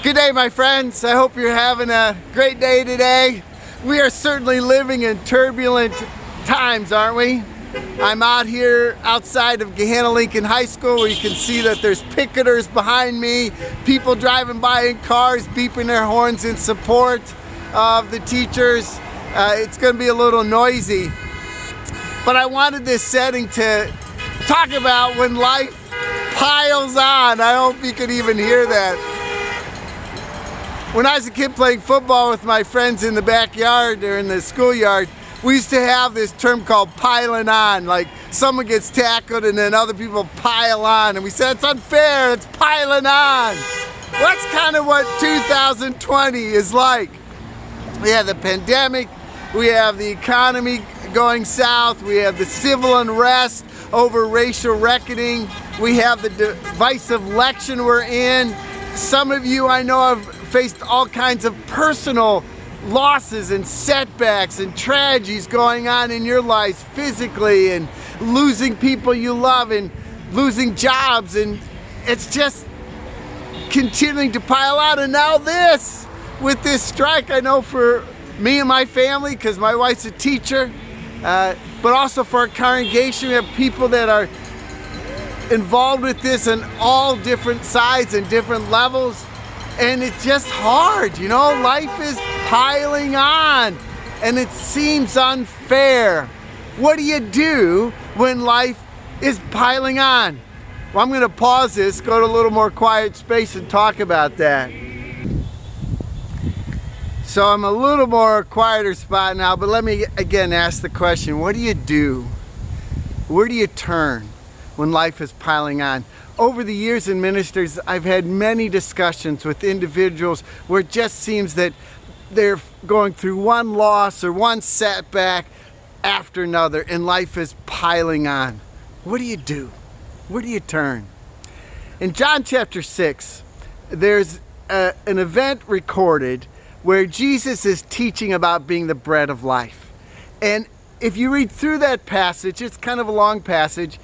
Good day, my friends. I hope you're having a great day today. We are certainly living in turbulent times, aren't we? I'm out here outside of Gahanna-Lincoln High School where you can see that there's picketers behind me, people driving by in cars, beeping their horns in support of the teachers. It's going to be a little noisy, but I wanted this setting to talk about when life piles on. I hope you could even hear that. When I was a kid playing football with my friends in the backyard or in the schoolyard, we used to have this term called piling on. Like someone gets tackled and then other people pile on. And we said, it's unfair, it's piling on. Well, that's kind of what 2020 is like. We have the pandemic, we have the economy going south, we have the civil unrest over racial reckoning, we have the divisive election we're in. Some of you I know have faced all kinds of personal losses and setbacks and tragedies going on in your lives physically, and losing people you love and losing jobs, and it's just continuing to pile out. And now this, with this strike, I know for me and my family, because my wife's a teacher, but also for our congregation, we have people that are involved with this on all different sides and different levels. And it's just hard, you know, life is piling on and it seems unfair. What do you do when life is piling on? Well, I'm going to pause this, go to a little more quiet space and talk about that. So I'm a little more quieter spot now, but let me again ask the question, what do you do? Where do you turn when life is piling on? Over the years in ministries, I've had many discussions with individuals where it just seems that they're going through one loss or one setback after another, and life is piling on. What do you do? Where do you turn? In John chapter 6, there's an event recorded where Jesus is teaching about being the bread of life. And if you read through that passage, it's kind of a long passage,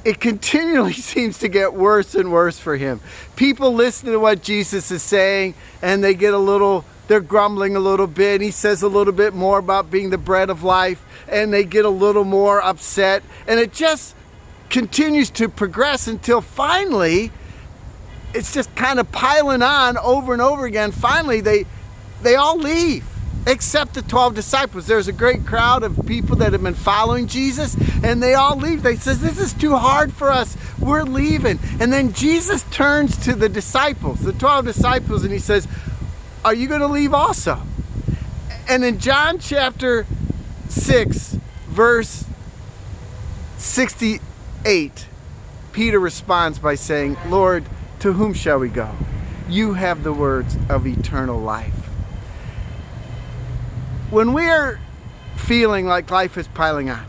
it continually seems to get worse and worse for him. People listen to what Jesus is saying and they get they're grumbling a little bit. And he says a little bit more about being the bread of life and they get a little more upset. And it just continues to progress until finally it's just kind of piling on over and over again. Finally, they all leave. Except the 12 disciples. There's a great crowd of people that have been following Jesus, and they all leave. They says, this is too hard for us. We're leaving. And then Jesus turns to the disciples, the 12 disciples, and he says, are you going to leave also? And in John chapter 6, verse 68, Peter responds by saying, Lord, to whom shall we go? You have the words of eternal life. When we're feeling like life is piling on,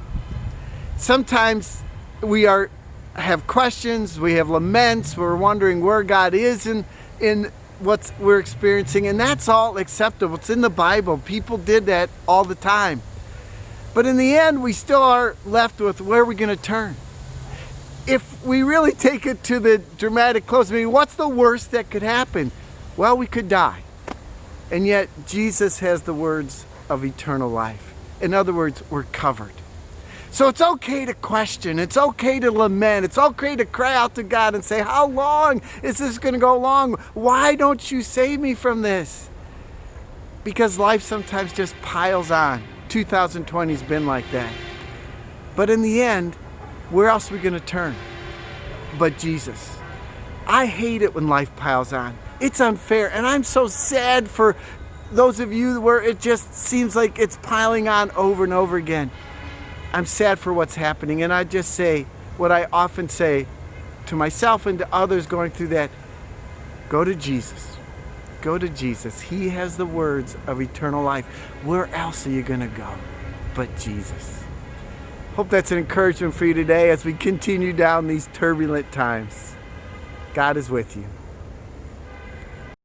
sometimes we have questions, we have laments, we're wondering where God is in what we're experiencing, and that's all acceptable. It's in the Bible. People did that all the time. But in the end, we still are left with where are we going to turn? If we really take it to the dramatic close, I mean, what's the worst that could happen? Well, we could die. And yet, Jesus has the words of eternal life. In other words, we're covered. So it's okay to question, it's okay to lament, it's okay to cry out to God and say, how long is this going to go along? Why don't you save me from this? Because life sometimes just piles on. 2020 has been like that. But in the end, where else are we going to turn but Jesus? I hate it when life piles on. It's unfair, and I'm so sad for those of you where it just seems like it's piling on over and over again. I'm sad for what's happening, and I just say what I often say to myself and to others going through that. Go to Jesus. Go to Jesus. He has the words of eternal life. Where else are you going to go but Jesus? Hope that's an encouragement for you today as we continue down these turbulent times. God is with you.